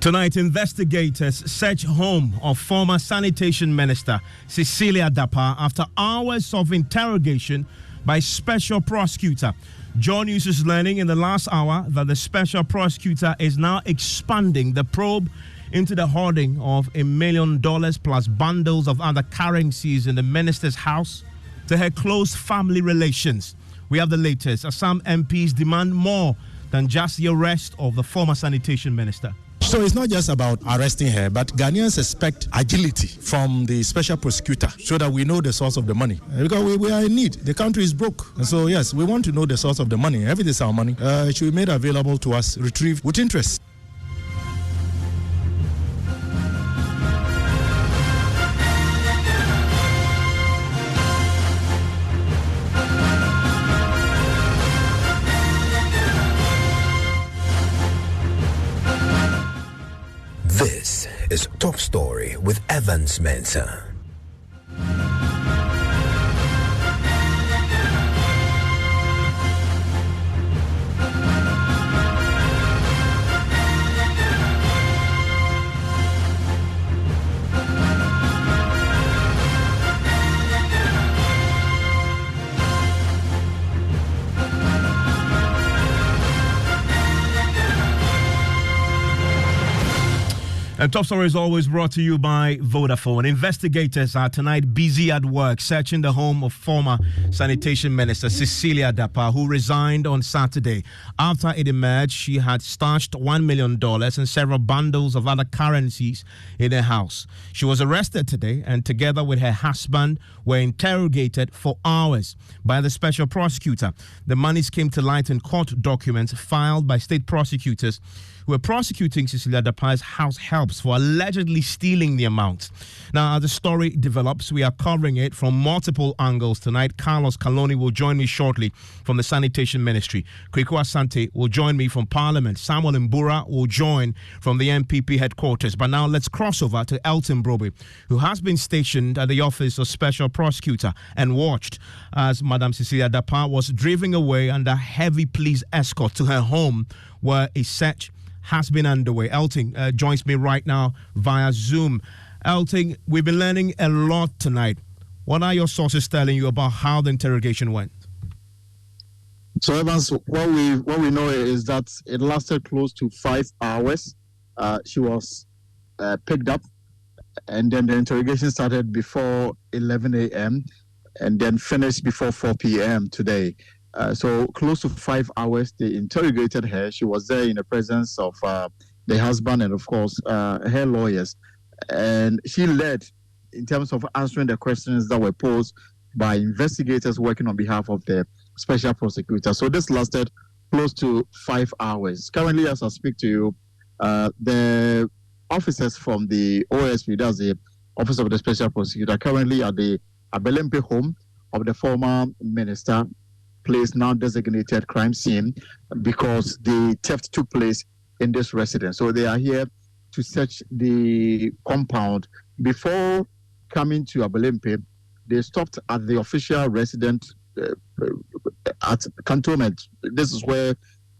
Tonight, investigators search home of former Sanitation Minister Cecilia Dapaah after hours of interrogation by special prosecutor. John News is learning in the last hour that the special prosecutor is now expanding the probe into the hoarding of $1 million plus bundles of other currencies in the minister's house to her close family relations. We have the latest. Some MPs demand more than just the arrest of the former sanitation minister. So it's not just about arresting her, but Ghanaians expect agility from the special prosecutor so that we know the source of the money. Because we are in need. The country is broke. And so, yes, we want to know the source of the money. Everything is our money. It should be made available to us, retrieved with interest. This is Top Story with Evans Mensah. And Top Story is always brought to you by Vodafone. Investigators are tonight busy at work searching the home of former Sanitation Minister Cecilia Dapaah, who resigned on Saturday. After it emerged, she had stashed $1 million and several bundles of other currencies in her house. She was arrested today and together with her husband were interrogated for hours by the special prosecutor. The monies came to light in court documents filed by state prosecutors who are prosecuting Cecilia Dapaah's house helps for allegedly stealing the amount. Now, as the story develops, we are covering it from multiple angles tonight. Carlos Kaloni will join me shortly from the Sanitation Ministry. Kweku Asante will join me from Parliament. Samuel Mbura will join from the MPP headquarters. But now let's cross over to Elton Brobe, who has been stationed at the Office of Special Prosecutor and watched as Madam Cecilia Dapaah was driven away under heavy police escort to her home, where a search has been underway. Elton joins me right now via Zoom. Elton, we've been learning a lot tonight. What are your sources telling you about how the interrogation went? So, Evans, what we know is that it lasted close to 5 hours. She was picked up, and then the interrogation started before 11 a.m. and then finished before 4 p.m. today. So close to 5 hours, they interrogated her. She was there in the presence of the husband and, of course, her lawyers. And she led in terms of answering the questions that were posed by investigators working on behalf of the special prosecutor. So this lasted close to 5 hours. Currently, as I speak to you, the officers from the OSP, that's the Office of the Special Prosecutor, currently at the Abelempe home of the former minister, place now designated crime scene because the theft took place in this residence. So they are here to search the compound. Before coming to Abelempe, they stopped at the official residence at cantonment. This is where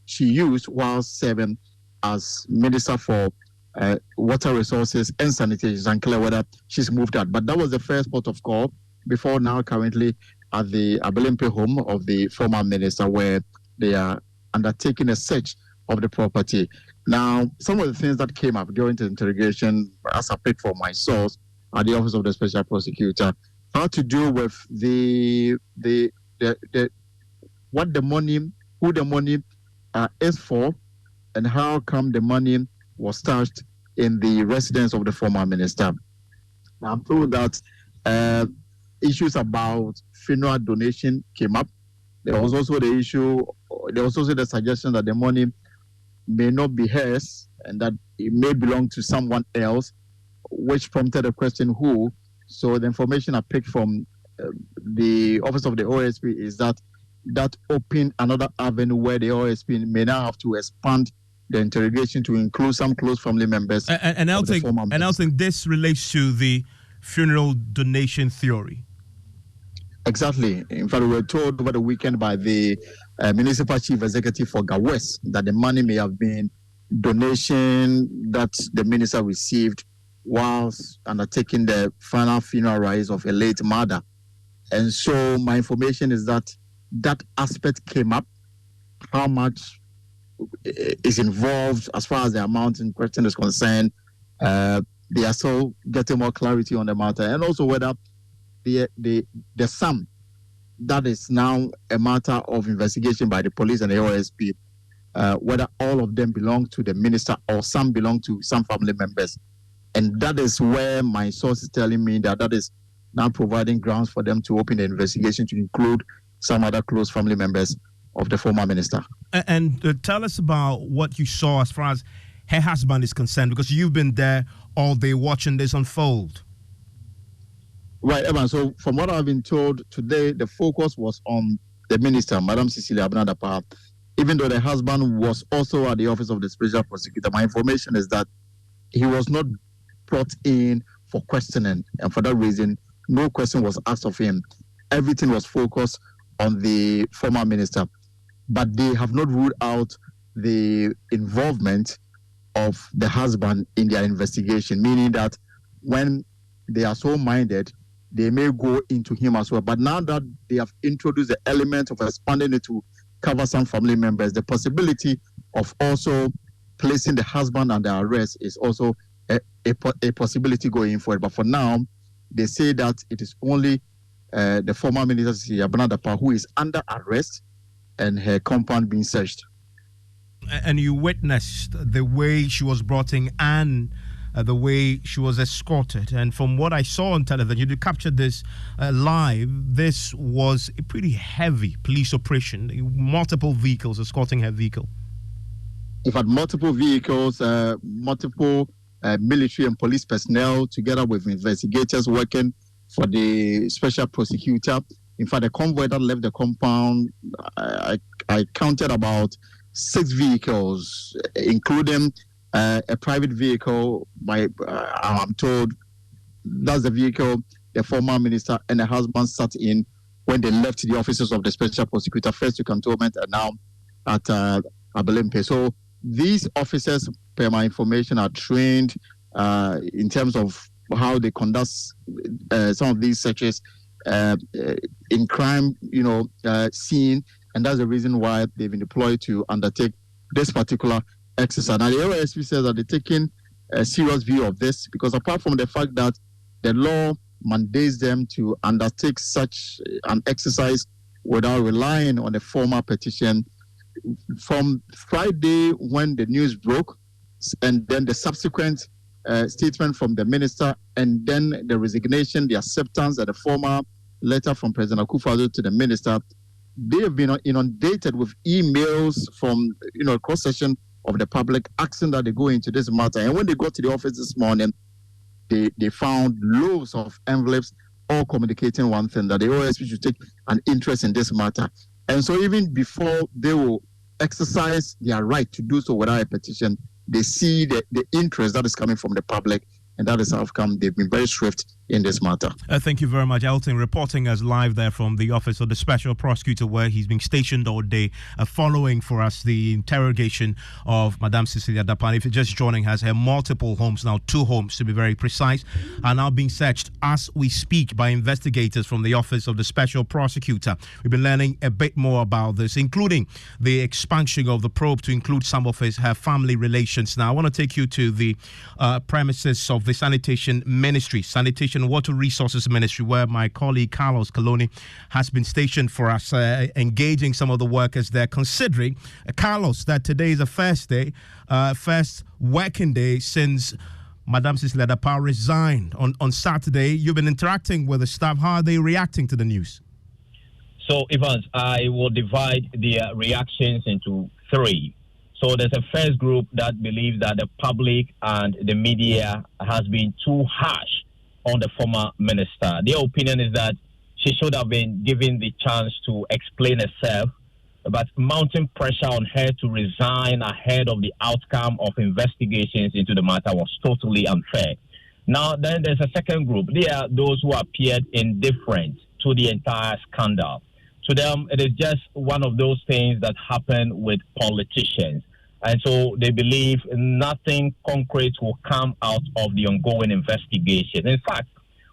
she used while serving as Minister for Water Resources and Sanitation. It's unclear whether she's moved out. But that was the first port of call before now currently at the Abelempe home of the former minister, where they are undertaking a search of the property. Now, some of the things that came up during the interrogation, as I picked from my source at the Office of the Special Prosecutor, had to do with what the money, who the money is for, and how come the money was stashed in the residence of the former minister. Now, I'm told that issues about funeral donation came up. There was also the issue, there was also the suggestion that the money may not be hers and that it may belong to someone else, which prompted the question who. So the information I picked from the Office of the OSP is that opened another avenue where the OSP may now have to expand the interrogation to include some close family members. And Elton, this relates to the funeral donation theory. Exactly. In fact, we were told over the weekend by the municipal chief executive for Gawes that the money may have been donation that the minister received whilst undertaking the final funeral rites of a late mother. And so my information is that that aspect came up, how much is involved as far as the amount in question is concerned. They are still getting more clarity on the matter, and also whether the sum that is now a matter of investigation by the police and the OSP, whether all of them belong to the minister or some belong to some family members. And that is where my source is telling me that is now providing grounds for them to open the investigation to include some other close family members of the former minister. And tell us about what you saw as far as her husband is concerned, because you've been there all day watching this unfold. Right, Evan. So from what I've been told today, the focus was on the minister, Madam Cecilia Dapaah, even though the husband was also at the office of the special prosecutor. My information is that he was not brought in for questioning, and for that reason, no question was asked of him. Everything was focused on the former minister, but they have not ruled out the involvement of the husband in their investigation, meaning that when they are so minded, they may go into him as well. But now that they have introduced the element of expanding it to cover some family members, the possibility of also placing the husband under arrest is also a possibility going forward. But for now, they say that it is only the former minister Cecilia Dapaah who is under arrest and her compound being searched. And you witnessed the way she was brought in and the way she was escorted. And from what I saw on television, you captured this live. This was a pretty heavy police operation, multiple vehicles escorting her vehicle. In fact, multiple vehicles, multiple military and police personnel, together with investigators working for the special prosecutor. In fact, the convoy that left the compound, I counted about 6 vehicles, including a private vehicle. I'm told that's the vehicle the former minister and her husband sat in when they left the offices of the special prosecutor, first to cantonment and now at Abelempe. So these officers, per my information, are trained in terms of how they conduct some of these searches in crime, scene, and that's the reason why they've been deployed to undertake this particular exercise. Now, the OSP says that they're taking a serious view of this, because apart from the fact that the law mandates them to undertake such an exercise without relying on a formal petition, from Friday when the news broke, and then the subsequent statement from the minister, and then the resignation, the acceptance, and the formal letter from President Akufo-Addo to the minister, they have been inundated with emails from cross-section of the public asking that they go into this matter. And when they got to the office this morning, they found loads of envelopes, all communicating one thing, that the OSP should take an interest in this matter. And so even before they will exercise their right to do so without a petition, they see the interest that is coming from the public, and that is how come they've been very swift in this matter. Thank you very much, Elton, reporting us live there from the office of the special prosecutor, where he's been stationed all day, following for us the interrogation of Madame Cecilia Dapaah. If you're just joining us, her multiple homes, now 2 homes to be very precise, are now being searched as we speak by investigators from the office of the special prosecutor. We've been learning a bit more about this, including the expansion of the probe to include some of her family relations. Now, I want to take you to the premises of the Sanitation Sanitation Water Resources Ministry, where my colleague Carlos Coloni has been stationed for us, engaging some of the workers there, considering, Carlos, that today is the first working day since Madame Cecilia Dapaah resigned on Saturday. You've been interacting with the staff. How are they reacting to the news? So, Evans, I will divide the reactions into 3. So there's a first group that believes that the public and the media has been too harsh on the former minister. Their opinion is that she should have been given the chance to explain herself, but mounting pressure on her to resign ahead of the outcome of investigations into the matter was totally unfair. Now, then there's a second group. They are those who appeared indifferent to the entire scandal. To them, it is just one of those things that happen with politicians. And so they believe nothing concrete will come out of the ongoing investigation. In fact,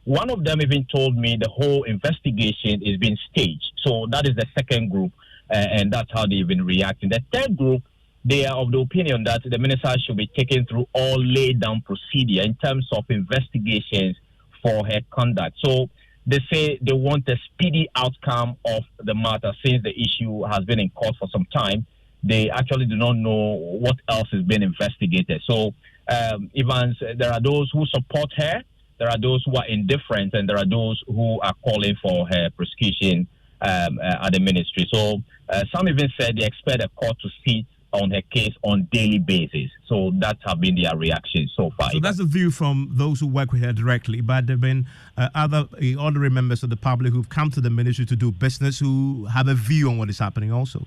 one of them even told me the whole investigation is being staged. So that is the second group, and that's how they've been reacting. The third group, they are of the opinion that the minister should be taken through all laid down procedure in terms of investigations for her conduct. So they say they want a speedy outcome of the matter since the issue has been in court for some time. They actually do not know what else is being investigated. So, Evans, there are those who support her, there are those who are indifferent, and there are those who are calling for her prosecution at the ministry. So, some even said they expect the court to sit on her case on daily basis. So that have been their reactions so far. So that's a view from those who work with her directly, but there have been other ordinary members of the public who've come to the ministry to do business who have a view on what is happening also.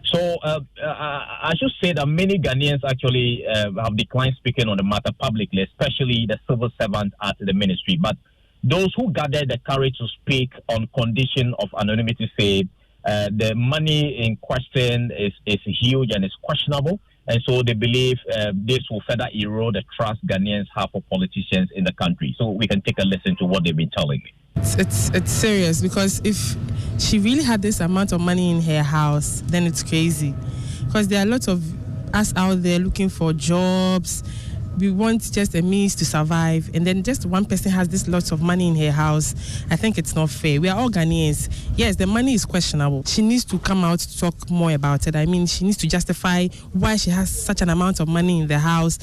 So I should say that many Ghanaians actually have declined speaking on the matter publicly, especially the civil servants at the ministry. But those who gathered the courage to speak on condition of anonymity say the money in question is huge and is questionable. And so they believe this will further erode the trust Ghanaians have for politicians in the country. So we can take a listen to what they've been telling me. It's serious, because if she really had this amount of money in her house, then it's crazy. Because there are lots of us out there looking for jobs. We want just a means to survive, and then just one person has this lots of money in her house. I think it's not fair. We are all Ghanaians. Yes, the money is questionable. She needs to come out to talk more about it. I mean, she needs to justify why she has such an amount of money in the house.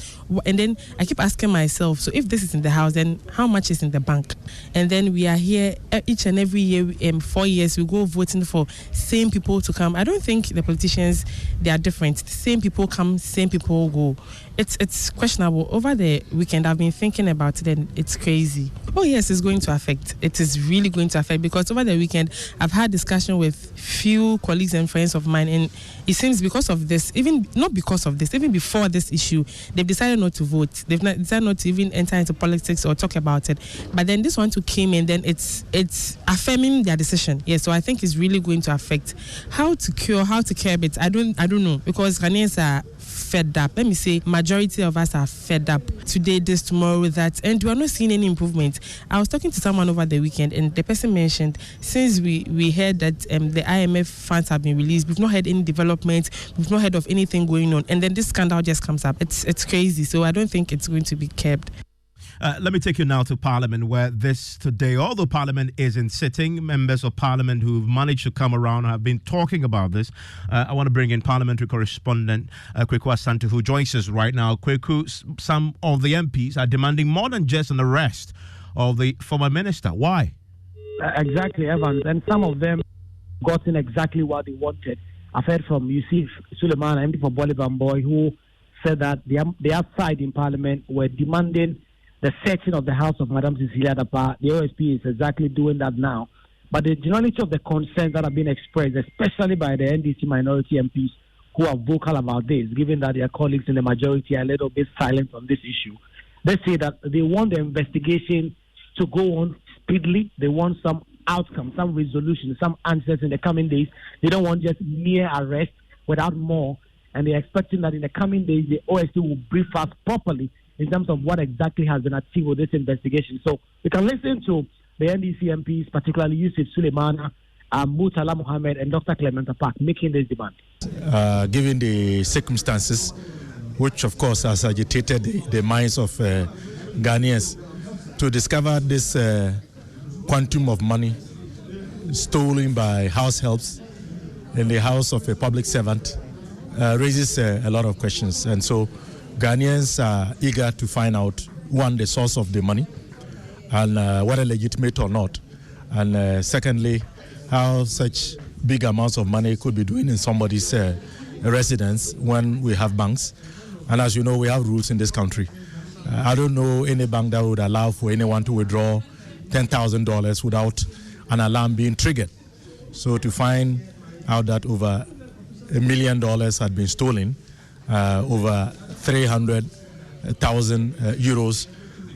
And then I keep asking myself, so if this is in the house, then how much is in the bank? And then we are here each and every year, 4 years, we go voting for same people to come. I don't think the politicians, they are different. The same people come, same people go. It's questionable. Over the weekend, I've been thinking about it, and it's crazy. Oh yes, it's going to affect. It is really going to affect, because over the weekend, I've had discussion with few colleagues and friends of mine, and it seems because of this, even not because of this, even before this issue, they've decided not to vote. They've decided not to even enter into politics or talk about it. But then this one too came in, then it's affirming their decision. Yeah, so I think it's really going to affect. How to curb it, I don't know, because Ghanaians are fed up. Let me say, majority of us are fed up. Today, this, tomorrow, that, and we are not seeing any improvement. I was talking to someone over the weekend, and the person mentioned, since we heard that the IMF funds have been released, we've not heard any development, we've not heard of anything going on, and then this scandal just comes up. It's crazy, so I don't think it's going to be kept. Let me take you now to Parliament, where this today, although Parliament is in sitting, members of Parliament who've managed to come around have been talking about this. I want to bring in parliamentary correspondent Kweku Asante, who joins us right now. Kweku, some of the MPs are demanding more than just an arrest of the former minister. Why? Exactly, Evans. And some of them gotten exactly what they wanted. I've heard from Yusuf Suleiman, MP for Bolivamboy, who said that the outside in Parliament were demanding the searching of the house of Madam Cecilia Dapaah. The OSP is exactly doing that now. But the generality of the concerns that have been expressed, especially by the NDC minority MPs who are vocal about this, given that their colleagues in the majority are a little bit silent on this issue, they say that they want the investigation to go on speedily. They want some outcome, some resolution, some answers in the coming days. They don't want just mere arrest without more. And they're expecting that in the coming days, the OSP will brief us properly in terms of what exactly has been achieved with this investigation. So we can listen to the NDC MPs, particularly Yusuf Suleiman, Murtala Mohammed, and Dr. Clement Dapaah, making this demand. Given the circumstances, which of course has agitated the minds of Ghanaians, to discover this quantum of money stolen by house helps in the house of a public servant raises a lot of questions. And so Ghanaians are eager to find out, one, the source of the money, and whether legitimate or not. And secondly, how such big amounts of money could be doing in somebody's residence when we have banks. And as you know, we have rules in this country. I don't know any bank that would allow for anyone to withdraw $10,000 without an alarm being triggered. So to find out that over $1 million had been stolen, over 300,000 euros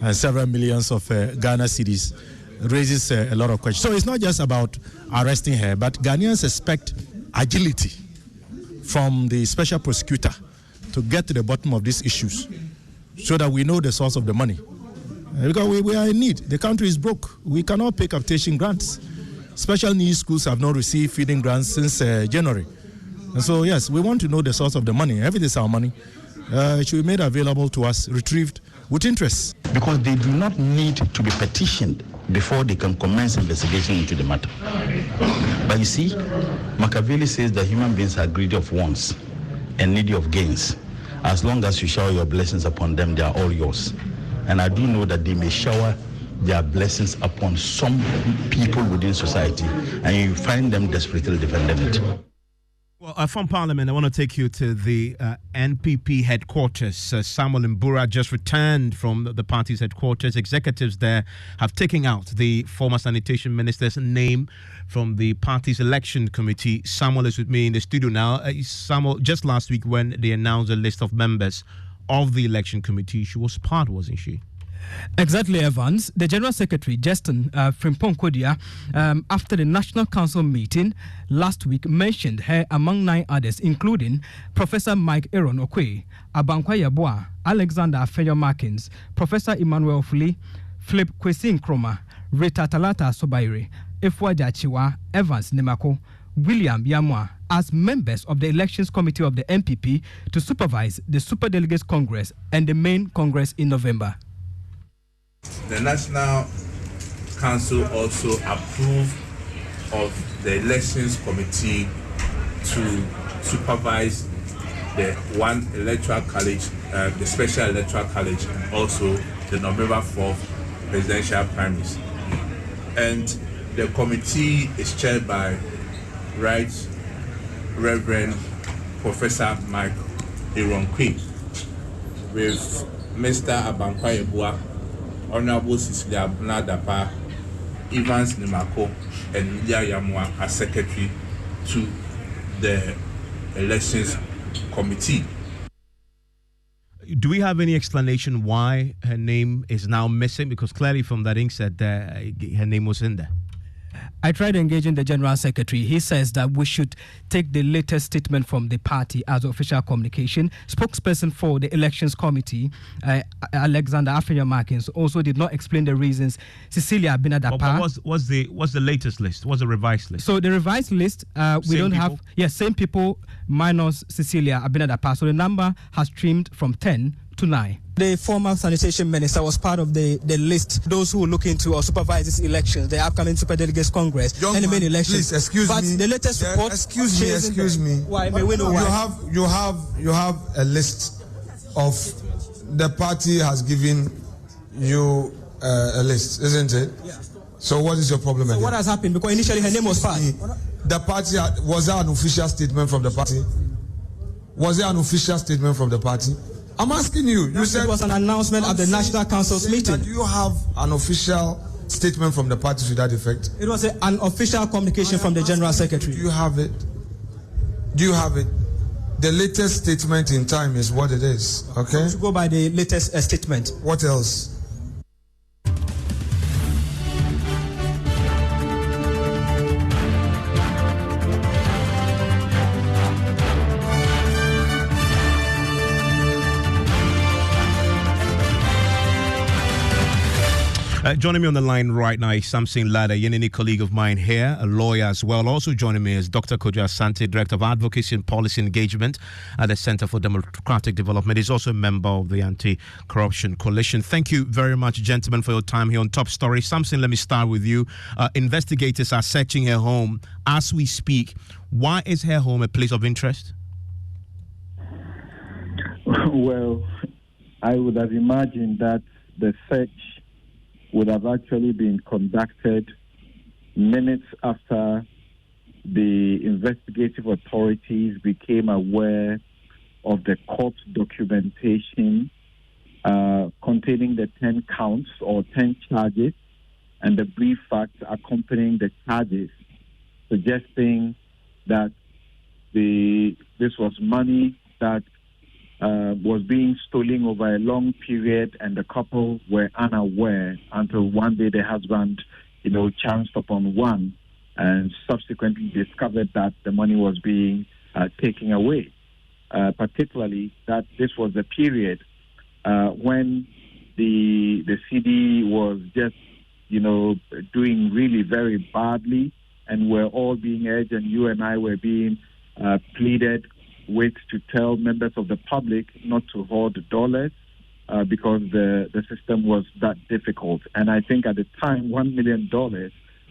and several millions of Ghana cedis raises a lot of questions. So it's not just about arresting her, but Ghanaians expect agility from the special prosecutor to get to the bottom of these issues so that we know the source of the money. Because we are in need. The country is broke. We cannot pay capitation grants. Special needs schools have not received feeding grants since January. And so, yes, we want to know the source of the money. Everything is our money. It should be made available to us, retrieved with interest. Because they do not need to be petitioned before they can commence investigation into the matter. But you see, Machiavelli says that human beings are greedy of wants and needy of gains. As long as you shower your blessings upon them, they are all yours. And I do know that they may shower their blessings upon some people within society, and you find them desperately defending it. Well, from Parliament, I want to take you to the NPP headquarters. Samuel Mbura just returned from the party's headquarters. Executives there have taken out the former Sanitation Minister's name from the party's election committee. Samuel is with me in the studio now. Samuel, just last week when they announced a list of members of the election committee, she was part, wasn't she? Exactly, Evans. The General Secretary, Justin Frimpong Kodia, after the National Council meeting last week, mentioned her among 9 others, including Professor Mike Aaron Okwe, Abankwa Yeboah, Alexander Afenyo-Markins, Professor Emmanuel Fuli, Philip Kwesi Nkrumah, Rita Talata Sobaire, Efwa Jachiwa, Evans Nemako, William Yamwa, as members of the Elections Committee of the NPP to supervise the Superdelegates Congress and the main Congress in November. The National Council also approved of the Elections Committee to supervise the one electoral college, the special electoral college, and also the November 4th presidential primaries. And the committee is chaired by Right Reverend Professor Mike Aaron Okwe, with Mr. Abankwa Yeboah, Honorable Cecilia Dapaah, Evans Nemako, and Lydia Yamwa as secretary to the Elections Committee. Do we have any explanation why her name is now missing? Because clearly from that inset, her name was in there. I tried engaging the General Secretary. He says that we should take the latest statement from the party as official communication. Spokesperson for the Elections Committee, Alexander Afenyo-Markins, also did not explain the reasons. Cecilia Dapaah. What's the latest list? What's the revised list? So the revised list, we don't have... Yes, same people minus Cecilia Dapaah. So the number has trimmed from 10 to 9. The former Sanitation Minister was part of the list, those who were looking to supervise these elections, the upcoming Superdelegates Congress, and the main elections. Please, excuse me. But the latest report... Excuse me. Why? May we know why? You have a list of... The party has given you a list, isn't it? Yeah. So what is your problem? So what has happened? Because initially her name was part. The party... Was there an official statement from the party? Was there an official statement from the party? I'm asking you. You said it was an announcement at the National Council's meeting. Do you have an official statement from the party to that effect? It was an official communication from the General Secretary. Do you have it? Do you have it? The latest statement in time is what it is. Okay. To go by the latest statement. What else? Joining me on the line right now is Samson Lada, Yenini colleague of mine here, a lawyer as well. Also joining me is Dr. Kojo Asante, Director of Advocacy and Policy Engagement at the Center for Democratic Development. He's also a member of the Anti-Corruption Coalition. Thank you very much, gentlemen, for your time here on Top Story. Samson, let me start with you. Investigators are searching her home as we speak. Why is her home a place of interest? Well, I would have imagined that the search would have actually been conducted minutes after the investigative authorities became aware of the court documentation containing the 10 counts or 10 charges and the brief facts accompanying the charges, suggesting that this was money that was being stolen over a long period, and the couple were unaware until one day the husband, chanced upon one and subsequently discovered that the money was being taken away, particularly that this was the period when the CD was just, doing really very badly, and we're all being urged, and you and I were being pleaded with to tell members of the public not to hoard dollars because the system was that difficult. And I think at the time, $1 million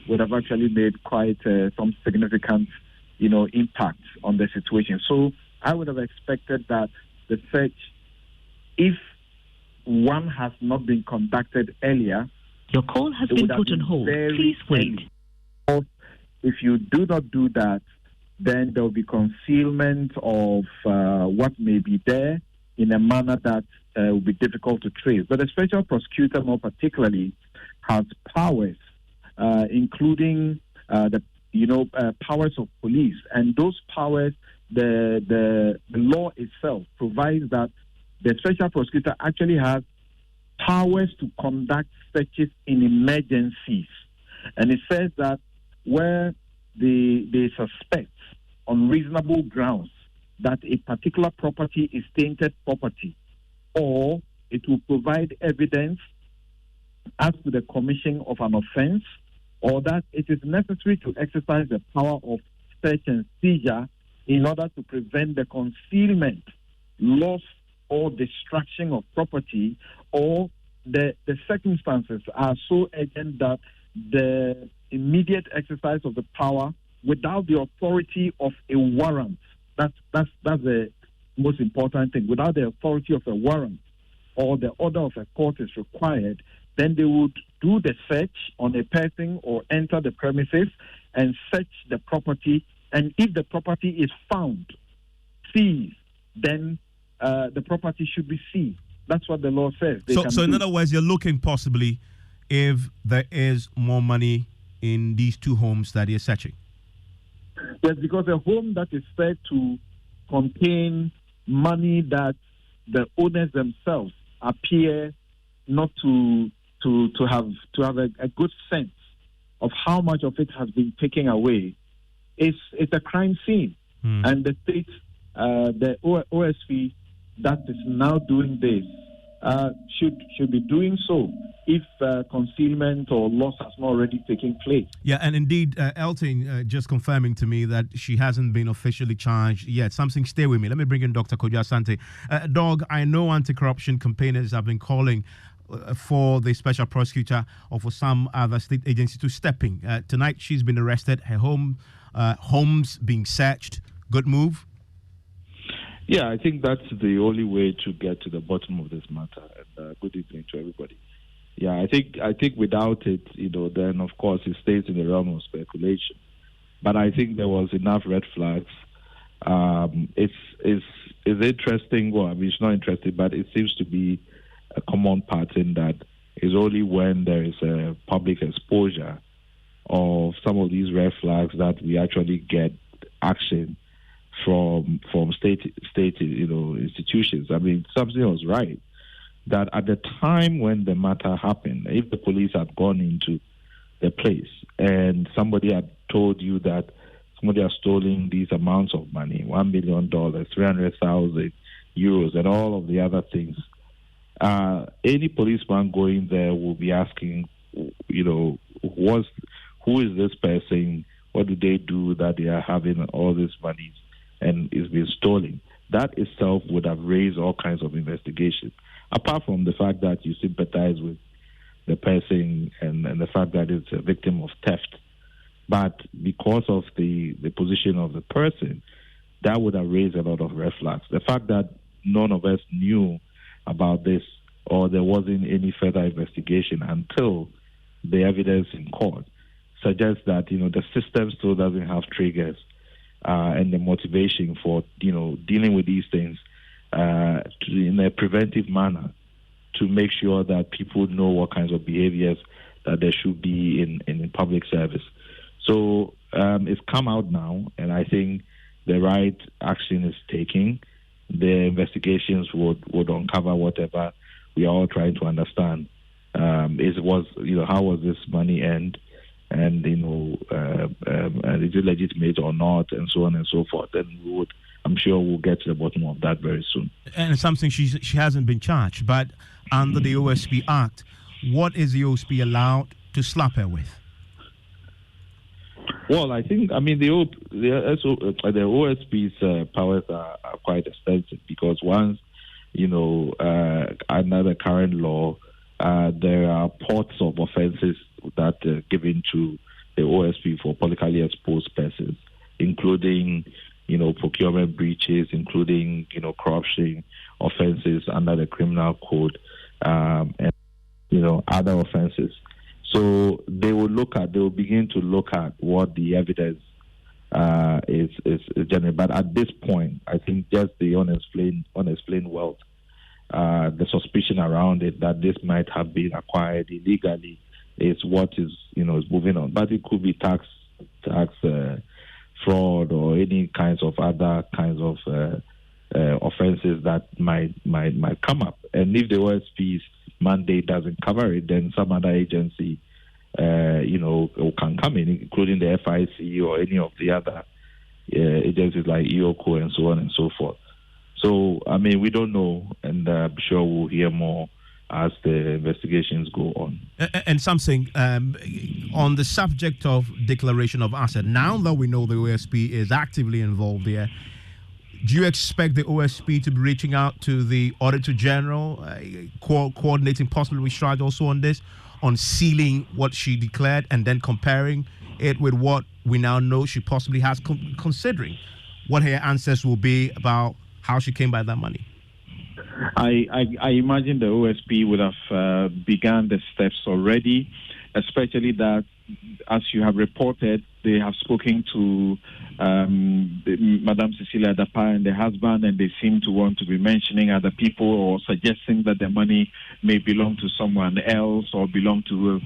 would have actually made quite some significant, impact on the situation. So I would have expected that the search, if one has not been conducted earlier, your call has been put on hold. Please wait. If you do not do that, then there will be concealment of what may be there in a manner that will be difficult to trace. But the special prosecutor, more particularly, has powers, including the powers of police, and those powers, the law itself provides that the special prosecutor actually has powers to conduct searches in emergencies, and it says that where they suspect on reasonable grounds that a particular property is tainted property, or it will provide evidence as to the commission of an offense, or that it is necessary to exercise the power of search and seizure in order to prevent the concealment, loss, or destruction of property, or the circumstances are so urgent that the immediate exercise of the power without the authority of a warrant, that's the most important thing. Without the authority of a warrant or the order of a court is required, then they would do the search on a person or enter the premises and search the property. And if the property is found, seized, then the property should be seized. That's what the law says. So in other words, you're looking possibly if there is more money in these two homes that you're searching. Yes, because a home that is said to contain money that the owners themselves appear not to have a good sense of how much of it has been taken away, it's a crime scene. And the state, the OSP that is now doing this should be doing so if concealment or loss has not already taken place. Yeah, and indeed, Elton just confirming to me that she hasn't been officially charged yet. Something, stay with me. Let me bring in Dr. Kojo Asante. Dog, I know anti-corruption campaigners have been calling for the special prosecutor or for some other state agency to step in. Tonight, she's been arrested. Her home's being searched. Good move? Yeah, I think that's the only way to get to the bottom of this matter. And good evening to everybody. Yeah, I think without it, then of course it stays in the realm of speculation. But I think there was enough red flags. It's interesting. Well, I mean, it's not interesting, but it seems to be a common pattern that is only when there is a public exposure of some of these red flags that we actually get action from state institutions. I mean, something was right that at the time when the matter happened, if the police had gone into the place and somebody had told you that somebody has stolen these amounts of money, $1 million, 300,000 euros, and all of the other things, any policeman going there will be asking, who is this person? What do they do that they are having all this money and is being stolen? That itself would have raised all kinds of investigations, apart from the fact that you sympathize with the person and the fact that it's a victim of theft. But because of the position of the person, that would have raised a lot of red flags. The fact that none of us knew about this or there wasn't any further investigation until the evidence in court suggests that, the system still doesn't have triggers and the motivation for, dealing with these things in a preventive manner to make sure that people know what kinds of behaviors that there should be in public service. So it's come out now, and I think the right action is taking. The investigations would uncover whatever we are all trying to understand. How was this money earned? and is it legitimate or not, and so on and so forth. And I'm sure we'll get to the bottom of that very soon. And it's something she hasn't been charged, but under the OSP Act, what is the OSP allowed to slap her with? Well, I think, the OSP's powers are quite extensive, because once, under the current law, there are ports of offences that are given to the OSP for politically exposed persons, including, procurement breaches, including, corruption offences under the criminal code, and, other offences. So they will begin to look at what the evidence is general. But at this point, I think just the unexplained wealth, the suspicion around it that this might have been acquired illegally is what is moving on. But it could be tax fraud or any kinds of other kinds of offences that might come up. And if the OSP's mandate doesn't cover it, then some other agency, can come in, including the FIC or any of the other agencies like EOCO and so on and so forth. So, we don't know, and I'm sure we'll hear more as the investigations go on. And something on the subject of declaration of asset, now that we know the OSP is actively involved there, do you expect the OSP to be reaching out to the Auditor General, coordinating possibly with Stride also on this, on sealing what she declared and then comparing it with what we now know she possibly has, considering what her answers will be about how she came by that money? I imagine the OSP would have begun the steps already, especially that, as you have reported, they have spoken to Madam Cecilia Dapaah and the husband, and they seem to want to be mentioning other people or suggesting that the money may belong to someone else or belong to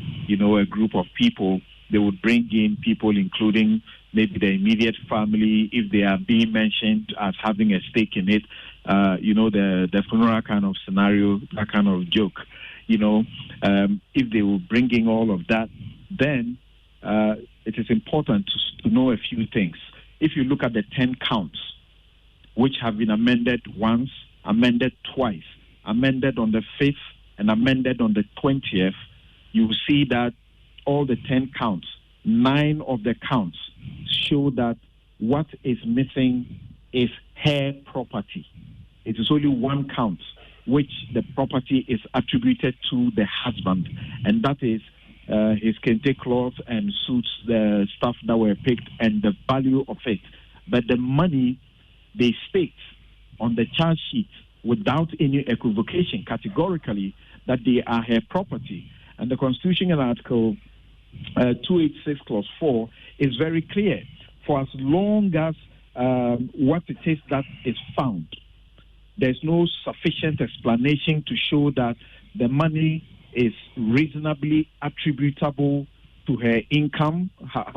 a group of people. They would bring in people, including maybe the immediate family, if they are being mentioned as having a stake in it. The funeral kind of scenario, that kind of joke. If they will bring in all of that, then it is important to know a few things. If you look at the 10 counts, which have been amended once, amended twice, amended on the 5th, and amended on the 20th, you will see that all the 10 counts, 9 of the counts show that what is missing is her property. It is only one count which the property is attributed to the husband, and that is his kente cloth and suits, the stuff that were picked, and the value of it. But the money, they state on the charge sheet without any equivocation, categorically, that they are her property. And the Constitution in Article 286 Clause 4 is very clear. For as long as what it is that is found, there's no sufficient explanation to show that the money is reasonably attributable to her income,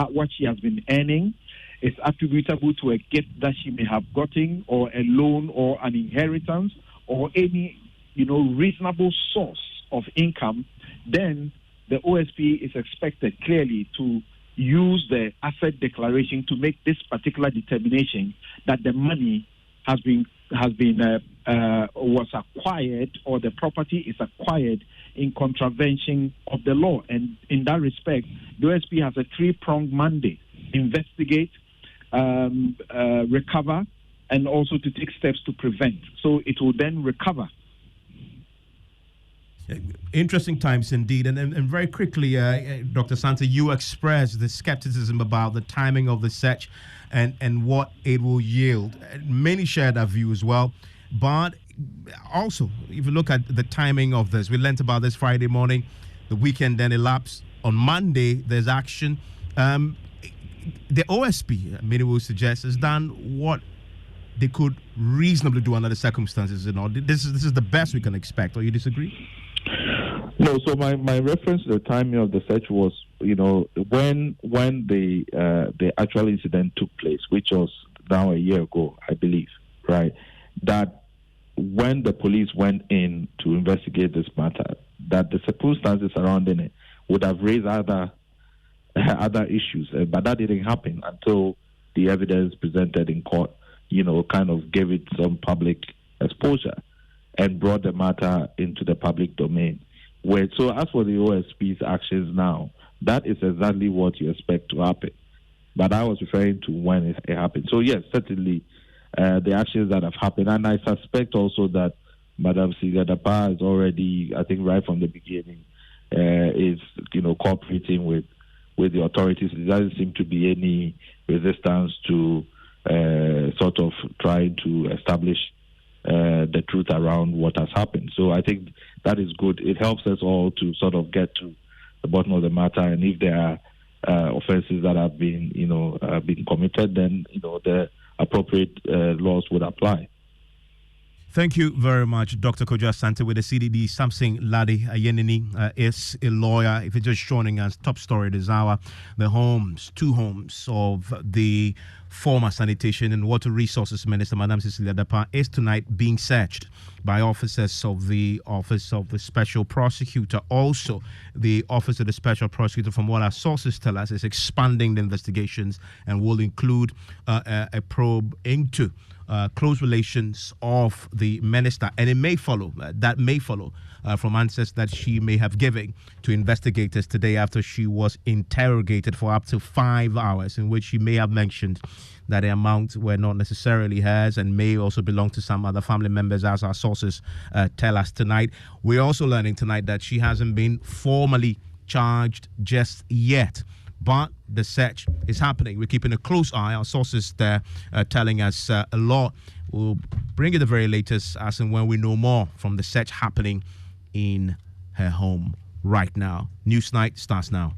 what she has been earning, is attributable to a gift that she may have gotten, or a loan, or an inheritance, or any, reasonable source of income, then the OSP is expected clearly to use the asset declaration to make this particular determination that the money was acquired, or the property is acquired in contravention of the law. And in that respect, the OSP has a 3-pronged mandate: investigate, recover, and also to take steps to prevent. So it will then recover. Interesting times indeed. And very quickly, Dr. Santa, you expressed the skepticism about the timing of the search and what it will yield. Many share that view as well. But also, if you look at the timing of this, we learned about this Friday morning, the weekend then elapsed. On Monday, there's action. The OSP, many will suggest, has done what they could reasonably do under the circumstances. This is the best we can expect. Or you disagree? No, so my reference to the timing of the search was, when the actual incident took place, which was now a year ago, I believe, right? That when the police went in to investigate this matter, that the circumstances surrounding it would have raised other other issues. But that didn't happen until the evidence presented in court, kind of gave it some public exposure and brought the matter into the public domain. So as for the OSP's actions now, that is exactly what you expect to happen. But I was referring to when it happened. So yes, certainly the actions that have happened, and I suspect also that Madam Cecilia Dapaah is already, I think right from the beginning, is cooperating with the authorities. There doesn't seem to be any resistance to sort of trying to establish the truth around what has happened. So I think that is good. It helps us all to sort of get to the bottom of the matter, and if there are offences that have been been committed, then the appropriate laws would apply. Thank you very much, Dr. Kojo Asante with the CDD. Samson Ladi Ayenini is a lawyer. If you're just joining us, top story this hour, two homes of the former Sanitation and Water Resources Minister, Madam Cecilia Dapaah, is tonight being searched by officers of the Office of the Special Prosecutor. Also, the Office of the Special Prosecutor, from what our sources tell us, is expanding the investigations and will include a probe into close relations of the minister, and it may follow from answers that she may have given to investigators today after she was interrogated for up to 5 hours, in which she may have mentioned that the amounts were not necessarily hers and may also belong to some other family members, as our sources tell us tonight. We're also learning tonight that she hasn't been formally charged just yet, but the search is happening. We're keeping a close eye. Our sources there telling us a lot. We'll bring you the very latest as and when we know more from the search happening in her home right now. Newsnight starts now.